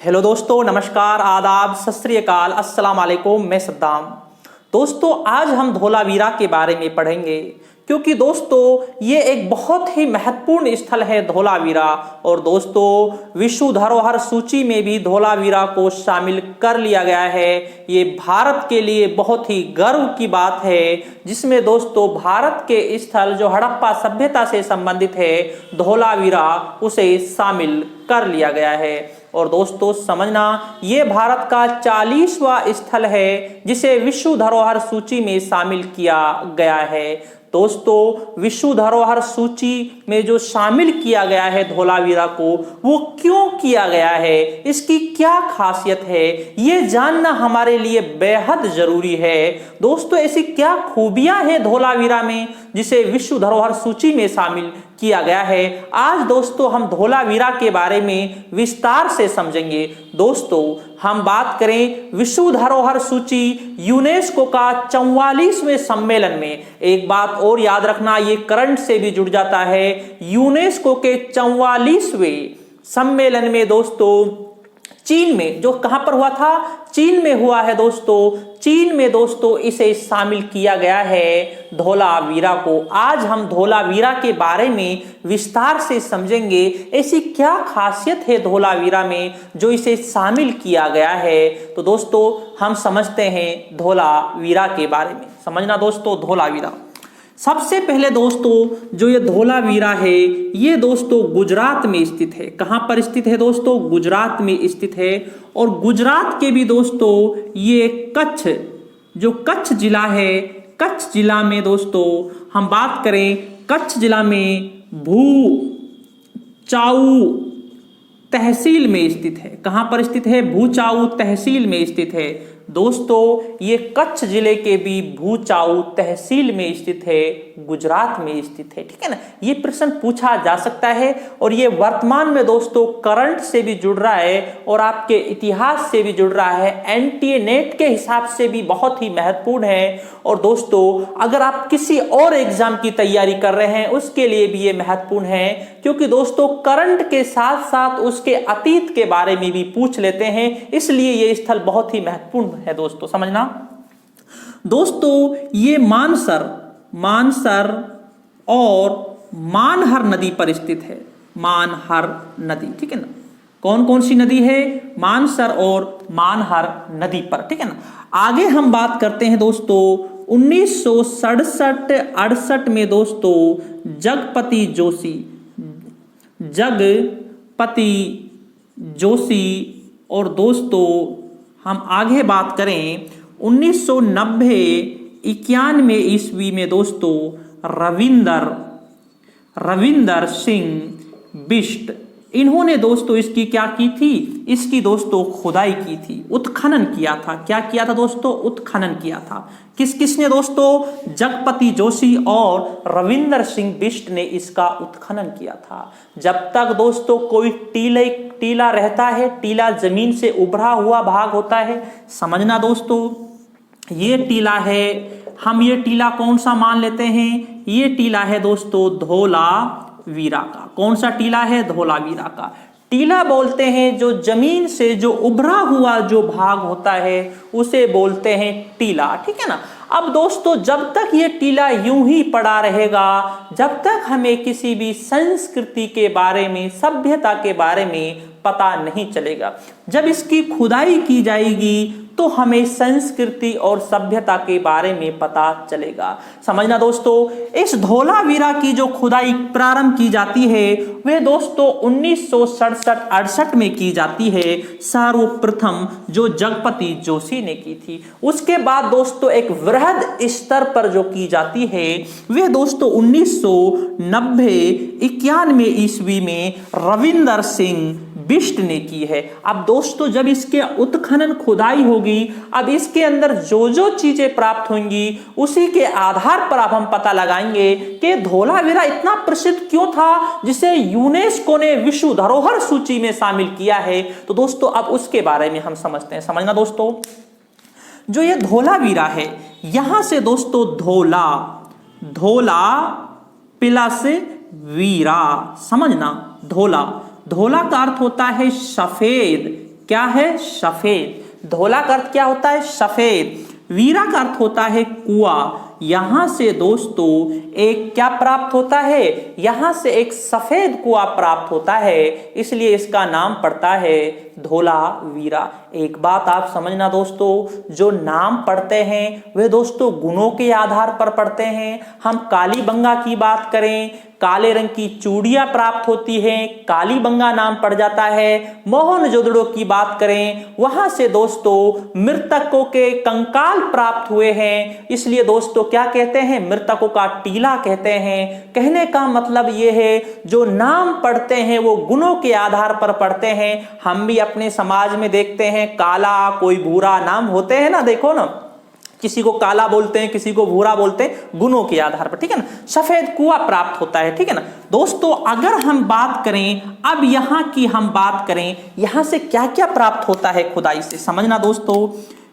Hello दोस्तों, नमस्कार, आदाब, सत श्री अकाल, अस्सलाम वालेकुम। मैं सद्दाम। दोस्तों, आज हम धोलावीरा के बारे में पढ़ेंगे क्योंकि दोस्तों ये एक बहुत ही महत्वपूर्ण स्थल है धोलावीरा। और दोस्तों विश्व धरोहर सूची में भी धोलावीरा को शामिल कर लिया गया है। ये भारत के लिए बहुत ही गर्व की बात है, जिसमें दोस्तों भारत के स्थल जो हड़प्पा सभ्यता से संबंधित है, धोलावीरा उसे शामिल कर लिया गया है। और दोस्तों समझना, ये भारत का 40वां स्थल है जिसे विश्व धरोहर सूची में शामिल किया गया है। दोस्तों विश्व धरोहर सूची में जो शामिल किया गया है धोलावीरा को, वो क्यों किया गया है, इसकी क्या खासियत है, ये जानना हमारे लिए बेहद जरूरी है। दोस्तों ऐसी क्या खूबियां हैं धोलावीरा में जिसे विश्व धरोहर सूची में शामिल किया गया है, आज दोस्तों हम धोलावीरा के बारे में विस्तार से समझेंगे। दोस्तों हम बात करें विश्व धरोहर सूची यूनेस्को का 44वें सम्मेलन में, एक बात और याद रखना, ये करंट से भी जुड़ जाता है। यूनेस्को के 44वें सम्मेलन में दोस्तों चीन में, जो कहां पर हुआ था, चीन में हुआ है दोस्तों। चीन में दोस्तों इसे शामिल किया गया है धोलावीरा को। आज हम धोलावीरा के बारे में विस्तार से समझेंगे, ऐसी क्या खासियत है धोलावीरा में जो इसे शामिल किया गया है। तो दोस्तों हम समझते हैं धोलावीरा के बारे में। समझना दोस्तों, धोलावीरा सबसे पहले दोस्तों जो ये धोलावीरा है, ये दोस्तों गुजरात में स्थित है। कहां पर स्थित है दोस्तों? गुजरात में स्थित है। और गुजरात के भी दोस्तों ये कच्छ, जो कच्छ जिला है, कच्छ जिला में दोस्तों हम बात करें, कच्छ जिला में भूचाऊ तहसील में स्थित है। कहां पर स्थित है? भूचाऊ तहसील में स्थित है। दोस्तों ये कच्छ जिले के भी भूचाऊ तहसील में स्थित है, गुजरात में स्थित है। ठीक है ना, ये प्रश्न पूछा जा सकता है और ये वर्तमान में दोस्तों करंट से भी जुड़ रहा है और आपके इतिहास से भी जुड़ रहा है, एनटीए नेट के हिसाब से भी बहुत ही महत्वपूर्ण है। और दोस्तों अगर आप किसी और एग्जाम की तैयारी कर रहे हैं उसके लिए भी ये महत्वपूर्ण है, क्योंकि दोस्तों करंट के साथ साथ उसके अतीत के बारे में भी पूछ लेते हैं, इसलिए ये स्थल बहुत ही महत्वपूर्ण है दोस्तों। समझना दोस्तों, ये मानसर और मानहर नदी पर स्थित है। मानहर नदी, ठीक है ना। कौन कौन सी नदी है? मानसर और मानहर नदी पर, ठीक है ना। आगे हम बात करते हैं दोस्तों 1967-68 में दोस्तों जगपति जोशी और दोस्तों हम आगे बात करें 1990-91 ईस्वी में दोस्तों रविंदर सिंह बिष्ट, इन्होंने दोस्तों इसकी क्या की थी? इसकी दोस्तों खुदाई की थी, उत्खनन किया था। क्या किया था दोस्तों? उत्खनन किया था। किसने दोस्तों? जगपति जोशी और रविंदर सिंह बिष्ट ने इसका उत्खनन किया था। जब तक दोस्तों कोई टीला रहता है, टीला जमीन से उभरा हुआ भाग होता है, समझना दोस्तों ये टीला है, हम ये टीला कौन सा मान लेते हैं? ये टीला है दोस्तों धोलावीरा का। कौन सा टीला है? धोलावीरा का टीला बोलते हैं। जो जमीन से जो उभरा हुआ जो भाग होता है उसे बोलते हैं टीला, ठीक है ना। अब दोस्तों जब तक ये टीला यूं ही पड़ा रहेगा, जब तक हमें किसी भी संस्कृति के बारे में, सभ्यता के बारे में पता नहीं चलेगा। जब इसकी खुदाई की जाएगी तो हमें संस्कृति और सभ्यता के बारे में पता चलेगा। समझना दोस्तों, इस धोलावीरा की जो खुदाई प्रारंभ की जाती है वे दोस्तों 1967-68 में की जाती है, सर्वप्रथम जो जगपति जोशी ने की थी। उसके बाद दोस्तों एक वृहद स्तर पर जो की जाती है वे दोस्तों 1990-91 ईस्वी में रविंदर सिंह बिष्ट ने की है। अब दोस्तों जब इसके उत्खनन खुदाई होगी, अब इसके अंदर जो जो चीजें प्राप्त होंगी उसी के आधार पर अब हम पता लगाएंगे कि धोलावीरा इतना प्रसिद्ध क्यों था जिसे यूनेस्को ने विश्व धरोहर सूची में शामिल किया है। तो दोस्तों अब उसके बारे में हम समझते हैं। समझना दोस्तों, जो ये धोलावीरा है, यहां से दोस्तों धोला प्लस वीरा, समझना धोला का अर्थ होता है सफेद, क्या है? सफेद। धोला का अर्थ क्या होता है? सफेद। वीरा का अर्थ होता है कुआं। यहां से दोस्तों एक क्या प्राप्त होता है? यहां से एक सफेद कुआं प्राप्त होता है, इसलिए इसका नाम पड़ता है धोलावीरा। एक बात आप समझना दोस्तों, जो नाम पढ़ते हैं वे दोस्तों गुणों के आधार पर पढ़ते हैं। हम कालीबंगा की बात करें, काले रंग की चूड़ियां प्राप्त होती हैं, कालीबंगा नाम पड़ जाता है। मोहनजोदड़ो की बात करें, वहां से दोस्तों मृतकों के कंकाल प्राप्त हुए हैं, इसलिए दोस्तों क्या कहते हैं? मृतकों का टीला कहते हैं। कहने का मतलब यह है, जो नाम पढ़ते हैं वो गुणों के आधार पर पढ़ते हैं। हम भी अपने समाज में देखते हैं, काला कोई भूरा नाम होते हैं ना, देखो ना, किसी को काला बोलते हैं, किसी को भूरा बोलते हैं, गुणों के आधार पर, ठीक है ना। सफेद कुआं प्राप्त होता है, ठीक है ना दोस्तों। अगर हम बात करें, अब यहां की हम बात करें, यहां से क्या क्या प्राप्त होता है खुदाई से, समझना दोस्तों।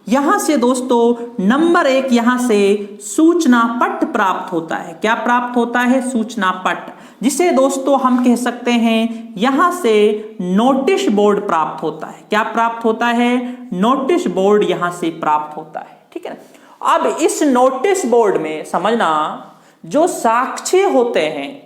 यहां से दोस्तों नंबर 1, यहां से सूचना पट प्राप्त होता है। क्या प्राप्त होता है? सूचना पट, जिसे दोस्तों हम कह सकते हैं यहां से नोटिस बोर्ड प्राप्त होता है। क्या प्राप्त होता है? नोटिस बोर्ड यहां से प्राप्त होता है, ठीक है ना। अब इस नोटिस बोर्ड में समझना, जो साक्ष्य होते हैं,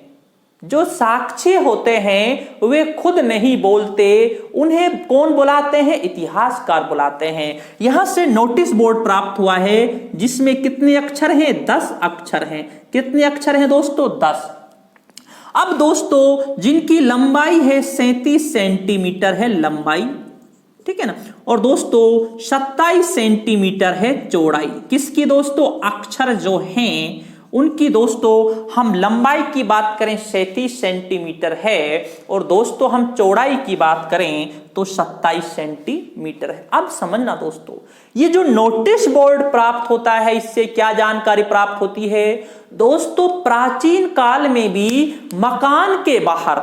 जो साक्ष्य होते हैं वे खुद नहीं बोलते, उन्हें कौन बुलाते हैं? इतिहासकार बुलाते हैं। यहां से नोटिस बोर्ड प्राप्त हुआ है, जिसमें कितने अक्षर हैं? 10 अक्षर हैं। कितने अक्षर हैं दोस्तों? 10। अब दोस्तों जिनकी लंबाई है 37 सेंटीमीटर है लंबाई, ठीक है ना, और दोस्तों 27 सेंटीमीटर है चौड़ाई। किसकी दोस्तों? अक्षर जो हैं उनकी दोस्तों हम लंबाई की बात करें 37 सेंटीमीटर है, और दोस्तों हम चौड़ाई की बात करें तो 27 सेंटीमीटर है। अब समझना दोस्तों, ये जो नोटिस बोर्ड प्राप्त होता है, इससे क्या जानकारी प्राप्त होती है दोस्तों? प्राचीन काल में भी मकान के बाहर,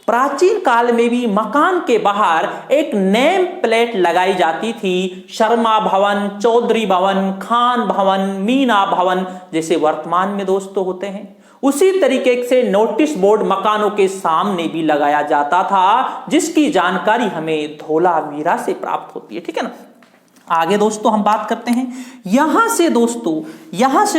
प्राचीन काल में भी मकान के बाहर एक नेम प्लेट लगाई जाती थी। शर्मा भवन, चौधरी भवन, खान भवन, मीना भवन, जैसे वर्तमान में दोस्तों होते हैं। उसी तरीके से नोटिस बोर्ड मकानों के सामने भी लगाया जाता था, जिसकी जानकारी हमें धोलावीरा से प्राप्त होती है, ठीक है ना। आगे दोस्तों हम बात करते हैं, यहां से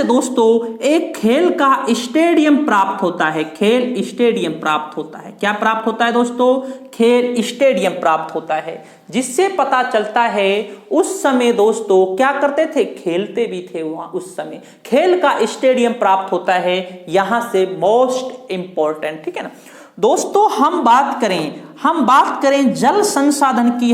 दोस्तों एक खेल का स्टेडियम प्राप्त होता है। खेल स्टेडियम प्राप्त होता है। क्या प्राप्त होता है दोस्तों? खेल स्टेडियम प्राप्त होता है, जिससे पता चलता है उस समय दोस्तों क्या करते थे? खेलते भी थे वहां उस समय। खेल का स्टेडियम प्राप्त होता है, यहां से मोस्ट इंपॉर्टेंट, ठीक है ना दोस्तों। हम बात करें जल संसाधन की,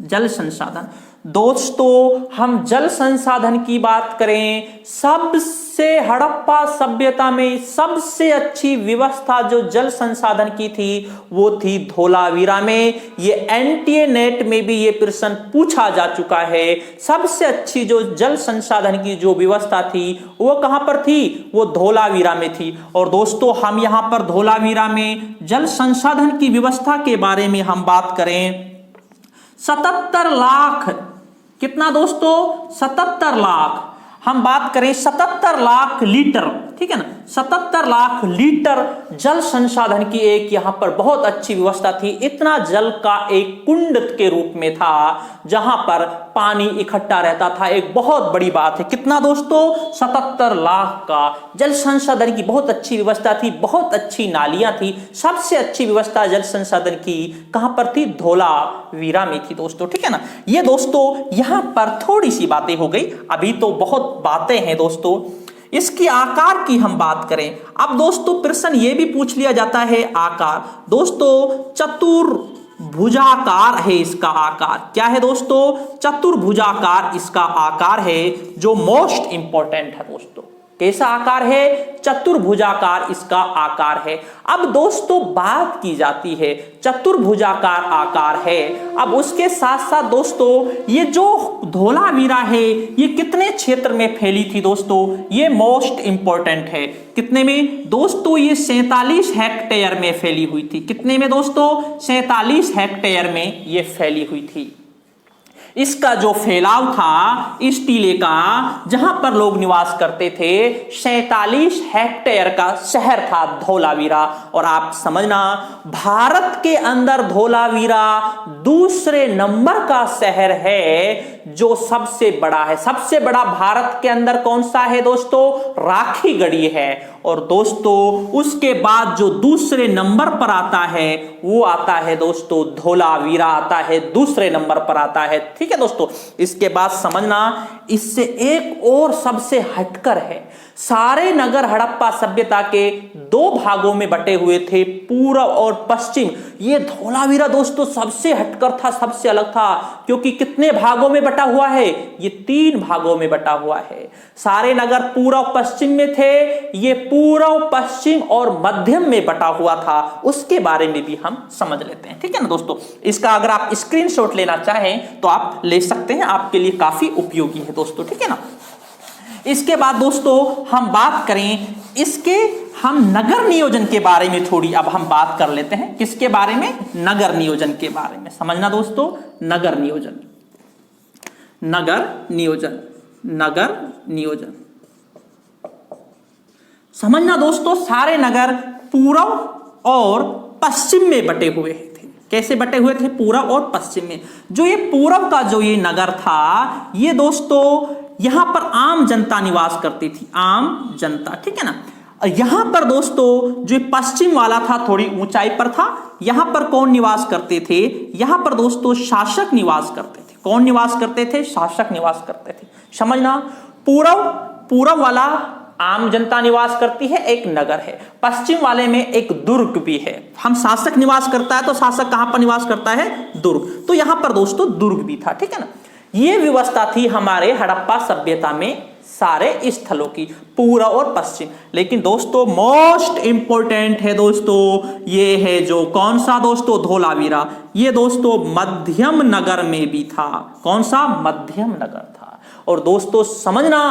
जल संसाधन दोस्तों, हम जल संसाधन की बात करें, सबसे हड़प्पा सभ्यता में सबसे अच्छी व्यवस्था जो जल संसाधन की थी वो थी धोलावीरा में। ये एनटीए नेट में भी ये प्रश्न पूछा जा चुका है। सबसे अच्छी जो जल संसाधन की जो व्यवस्था थी वो कहां पर थी? वो धोलावीरा में थी। और दोस्तों हम यहां पर धोलावीरा में जल संसाधन की व्यवस्था के बारे में हम बात करें, 77 लाख, कितना दोस्तों? 77 लाख। हम बात करें 77 लाख लीटर, ठीक है ना, 77 लाख लीटर जल संसाधन की एक यहां पर बहुत अच्छी व्यवस्था थी। इतना जल का एक कुंड के रूप में था जहां पर पानी इकट्ठा रहता था। एक बहुत बड़ी बात है। कितना दोस्तों? 77 लाख का जल संसाधन की बहुत अच्छी व्यवस्था थी, बहुत अच्छी नालियां थी। सबसे अच्छी व्यवस्था जल संसाधन की कहां पर थी? धोलावीरा में थी दोस्तों, ठीक है ना। ये दोस्तों यहां पर थोड़ी सी बातें हो गई, अभी तो बहुत बातें हैं दोस्तों। इसकी आकार की हम बात करें, अब दोस्तों प्रश्न ये भी पूछ लिया जाता है आकार। दोस्तों चतुर्भुजाकार है इसका आकार। क्या है दोस्तों? चतुर्भुजाकार इसका आकार है, जो मोस्ट इंपॉर्टेंट है दोस्तों। कैसा आकार है? चतुर्भुजाकार इसका आकार है। अब दोस्तों बात की जाती है चतुर्भुजाकार आकार है। अब उसके साथ साथ दोस्तों ये जो धोलावीरा है ये कितने क्षेत्र में फैली थी दोस्तों? ये मोस्ट इंपॉर्टेंट है। कितने में दोस्तों? ये 47 हेक्टेयर में फैली हुई थी। कितने में दोस्तों? 47 हेक्टेयर में ये फैली हुई थी। इसका जो फैलाव था इस टीले का, जहां पर लोग निवास करते थे, 47 हेक्टेयर का शहर था धोलावीरा। और आप समझना, भारत के अंदर धोलावीरा दूसरे नंबर का शहर है जो सबसे बड़ा है। सबसे बड़ा भारत के अंदर कौन सा है दोस्तों? राखीगढ़ी है। और दोस्तों उसके बाद जो दूसरे नंबर पर आता है वो आता है दोस्तों धोलावीरा, आता है दूसरे नंबर पर आता है। ठीक है दोस्तों, इसके बाद समझना, इससे एक और सबसे हटकर है। सारे नगर हड़प्पा सभ्यता के दो भागों में बटे हुए थे, पूर्व और पश्चिम। ये धोलावीरा दोस्तों सबसे हटकर था, सबसे अलग था, क्योंकि कितने भागों में बटा हुआ है? ये 3 भागों में बटा हुआ है। सारे नगर पूर्व पश्चिम में थे, ये पूर्व पश्चिम और मध्यम में बटा हुआ था। उसके बारे में भी हम समझ लेते हैं। ठीक है ना दोस्तों, इसका अगर आप स्क्रीनशॉट लेना चाहें तो आप ले सकते हैं, आपके लिए काफी उपयोगी है दोस्तों। ठीक है ना, इसके बाद दोस्तों हम बात करें इसके, हम नगर नियोजन के बारे में थोड़ी अब हम बात कर लेते हैं। किसके बारे में? नगर नियोजन के बारे में। समझना दोस्तों, नगर नियोजन, नगर नियोजन, नगर नियोजन। समझना दोस्तों, सारे नगर पूर्व और पश्चिम में बटे हुए थे। कैसे बटे हुए थे? पूर्व और पश्चिम में। जो ये पूर्व का जो ये नगर था, ये दोस्तों यहां पर आम जनता निवास करती थी, आम जनता। ठीक है ना, यहां पर दोस्तों जो पश्चिम वाला था थोड़ी ऊंचाई पर था। यहां पर कौन निवास करते थे? यहां पर दोस्तों शासक निवास करते थे। कौन निवास करते थे? शासक निवास करते थे। समझना, पूर्व वाला आम जनता निवास करती है, एक नगर है। पश्चिम वाले में एक दुर्ग भी है। हम शासक निवास करता है तो शासक कहां पर निवास करता है? दुर्ग। तो यहां पर दोस्तों दुर्ग भी था। ठीक है ना, ये व्यवस्था थी हमारे हड़प्पा सभ्यता में सारे स्थलों की, पूर्व और पश्चिम। लेकिन दोस्तों मोस्ट इंपोर्टेंट है दोस्तों, ये है जो कौन सा दोस्तों? धोलावीरा। ये दोस्तों मध्यम नगर में भी था। कौन सा? मध्यम नगर था। और दोस्तों समझना,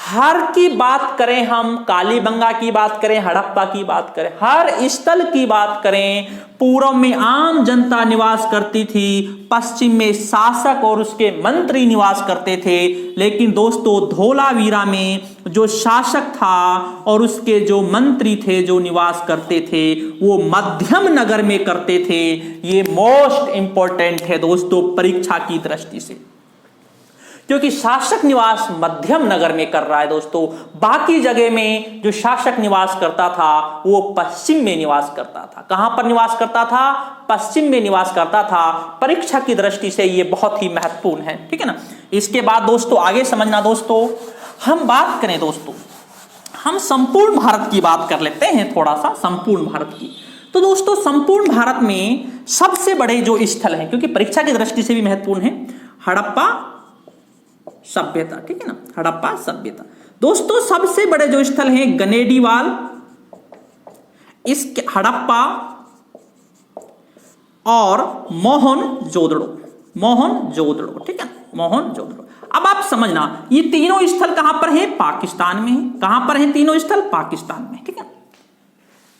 हर की बात करें, हम कालीबंगा की बात करें, हड़प्पा की बात करें, हर स्थल की बात करें, पूर्व में आम जनता निवास करती थी, पश्चिम में शासक और उसके मंत्री निवास करते थे। लेकिन दोस्तों धोलावीरा में जो शासक था और उसके जो मंत्री थे जो निवास करते थे, वो मध्यम नगर में करते थे। ये मोस्ट इंपॉर्टेंट है दोस्तों परीक्षा की दृष्टि से, क्योंकि शासक निवास मध्यम नगर में कर रहा है दोस्तों। बाकी जगह में जो शासक निवास करता था वो पश्चिम में निवास करता था। कहां पर निवास करता था? पश्चिम में निवास करता था। परीक्षा की दृष्टि से ये बहुत ही महत्वपूर्ण है। ठीक है ना, इसके बाद दोस्तों आगे समझना दोस्तों, हम बात करें दोस्तों, हम संपूर्ण भारत की बात कर लेते हैं, थोड़ा सा संपूर्ण भारत की। तो दोस्तों संपूर्ण भारत में सबसे बड़े जो स्थल हैं, क्योंकि परीक्षा की दृष्टि से भी महत्वपूर्ण है, हड़प्पा सभ्यता। ठीक है ना, हड़प्पा सभ्यता। दोस्तों सबसे बड़े जो स्थल हैं गनेडीवाल, इसके हड़प्पा और मोहनजोदड़ो। ठीक है, मोहनजोदड़ो। अब आप समझना, ये तीनों स्थल कहां पर है? पाकिस्तान में है। कहां पर है तीनों स्थल? पाकिस्तान में। ठीक है,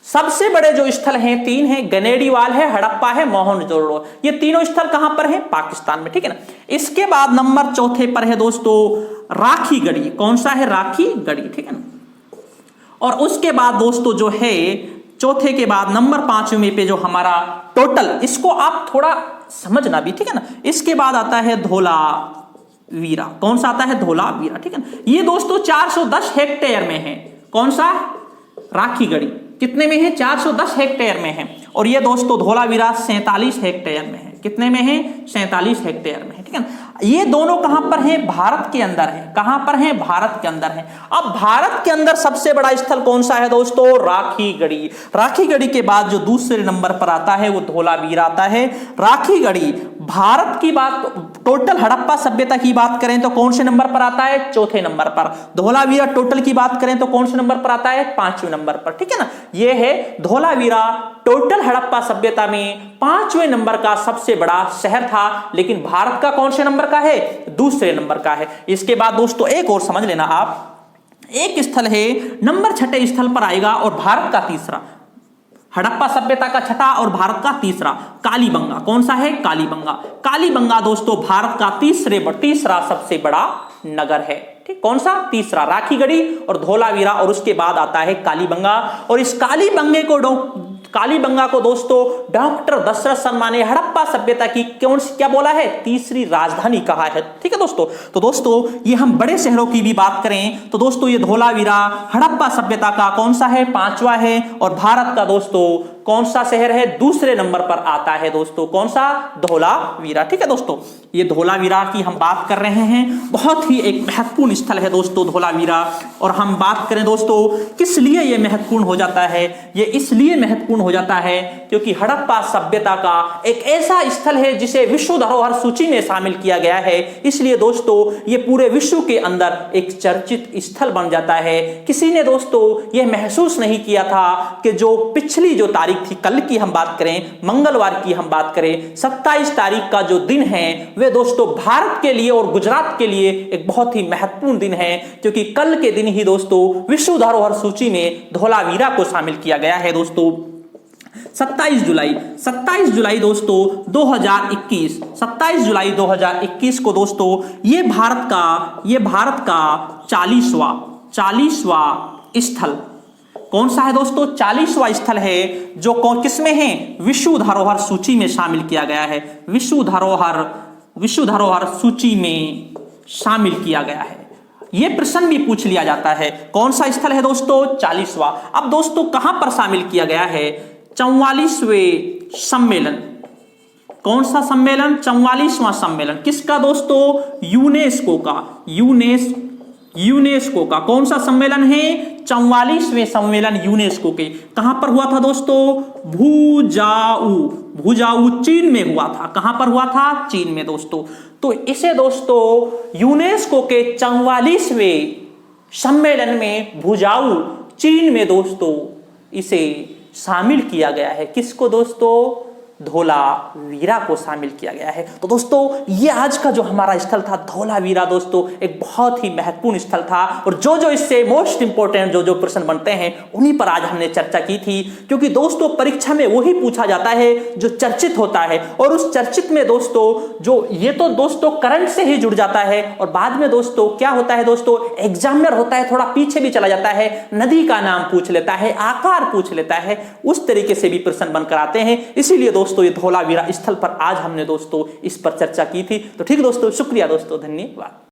सबसे बड़े जो स्थल हैं 3 हैं, गनेडीवाल है, हड़प्पा है, मोहनजोदड़ो। ये तीनों स्थल कहां पर है? पाकिस्तान में। ठीक है ना, इसके बाद नंबर 4 पर है दोस्तों राखीगढ़ी। कौन सा है? राखीगढ़ी। ठीक है ना, और उसके बाद दोस्तों जो है चौथे के बाद नंबर 5वें पे जो हमारा टोटल, इसको आप थोड़ा समझना भी। ठीक है ना, इसके बाद आता है धोलावीरा। कौन सा आता है? धोलावीरा। ठीक है ना, ये दोस्तों 410 हेक्टेयर में है। कौन सा? राखीगढ़ी। कितने में है? 410 हेक्टेयर में है। और ये दोस्तों धोलावीरा 47 हेक्टेयर में है। कितने में है? 47 हेक्टेयर में है। ठीक है ना, ये दोनों कहां पर है? भारत के अंदर है। कहां पर है? भारत के अंदर है। अब भारत के अंदर सबसे बड़ा स्थल कौन सा है दोस्तों? राखीगढ़ी। राखीगढ़ी के बाद जो दूसरे नंबर पर आता है वो धोलावीरा आता है। राखीगढ़ी भारत की बात, टोटल हड़प्पा सभ्यता की बात करें तो कौन से नंबर पर आता है? चौथे नंबर पर। धोलावीरा टोटल की बात करें तो कौन से नंबर पर आता है? 5वें नंबर पर। ठीक है ना, ये है धोलावीरा टोटल हड़प्पा सभ्यता में 5वें नंबर का सबसे बड़ा शहर था। लेकिन भारत का कौन से नंबर का है? दूसरे नंबर का है। इसके बाद दोस्तों एक और समझ लेना आप, एक स्थल है नंबर 6 स्थल पर आएगा और भारत का तीसरा, हड़प्पा सभ्यता का छठा और भारत का तीसरा कालीबंगा। कौन सा है? कालीबंगा। कालीबंगा दोस्तों भारत का तीसरा सबसे बड़ा नगर है। ठीक, कौन सा? तीसरा। राखीगढ़ी और धोलावीरा और उसके बाद आता है कालीबंगा। और इस कालीबंगा को दोस्तों डॉक्टर दशरथ शर्मा ने हड़प्पा सभ्यता की क्या बोला है? तीसरी राजधानी कहा है। ठीक है दोस्तों। तो दोस्तों ये हम बड़े शहरों की भी बात करें तो दोस्तों ये धोलावीरा हड़प्पा सभ्यता का कौन सा है? पांचवा है। और भारत का दोस्तों कौन सा शहर है? दूसरे नंबर पर आता है दोस्तों। कौन सा? धोलावीरा। ठीक है दोस्तों, ये धोलावीरा की हम बात कर रहे हैं। बहुत ही एक महत्वपूर्ण स्थल है दोस्तों धोलावीरा। और हम बात करें दोस्तों किस लिए ये महत्वपूर्ण हो जाता है? ये इसलिए महत्वपूर्ण हो जाता है क्योंकि हड़प्पा सभ्यता का एक ऐसा स्थल है जिसे विश्व धरोहर सूची में शामिल किया गया है। इसलिए दोस्तों ये पूरे विश्व के अंदर एक चर्चित स्थल बन जाता है। किसी ने दोस्तों यह महसूस नहीं किया था कि जो पिछली जो तारीख थी, कल की हम बात करें, मंगलवार की हम बात करें, 27 तारीख का जो दिन है वे दोस्तों भारत के लिए और गुजरात के लिए एक बहुत ही महत्वपूर्ण दिन है, क्योंकि कल के दिन ही दोस्तों विश्व धरोहर सूची में धोलावीरा को शामिल किया गया है दोस्तों। 27 जुलाई दोस्तों 2021, 27 जुलाई 2021 को दोस्तों ये भारत का 40वां स्थल कौन सा है दोस्तों? 40वां स्थल है जो किसमें है? विश्व धरोहर सूची में शामिल किया गया है। विश्व धरोहर सूची में शामिल किया गया है। यह प्रश्न भी पूछ लिया जाता है। कौन सा स्थल है दोस्तों? 40वां। अब दोस्तों कहां पर शामिल किया गया है? 44वें सम्मेलन। कौन सा सम्मेलन? 44वां सम्मेलन। किसका दोस्तों? यूनेस्को का। कौन सा सम्मेलन है? 44वें सम्मेलन यूनेस्को के। कहां पर हुआ था दोस्तों? भुजाऊ चीन में हुआ था। कहां पर हुआ था? चीन में दोस्तों। तो इसे दोस्तों यूनेस्को के 44वें सम्मेलन में भुजाऊ चीन में दोस्तों इसे शामिल किया गया है। किसको दोस्तों? धोलावीरा को शामिल किया गया है। तो दोस्तों ये आज का जो हमारा स्थल था धोलावीरा दोस्तों एक बहुत ही महत्वपूर्ण स्थल था। और जो इससे मोस्ट इंपोर्टेंट जो प्रश्न बनते हैं उन्हीं पर आज हमने चर्चा की थी, क्योंकि दोस्तों परीक्षा में वही पूछा जाता है जो चर्चित होता है। और उस चर्चित में दोस्तों जो ये तो दोस्तों करंट से ही जुड़ जाता है। और बाद में दोस्तों क्या होता है दोस्तों, एग्जामिनर होता है थोड़ा पीछे भी चला जाता है, नदी का नाम पूछ लेता है, आकार पूछ लेता है, उस तरीके से भी प्रश्न बनकर आते हैं। इसीलिए दोस्तों ये धोलावीरा स्थल पर आज हमने दोस्तों इस पर चर्चा की थी। तो ठीक दोस्तों, शुक्रिया दोस्तों, धन्यवाद।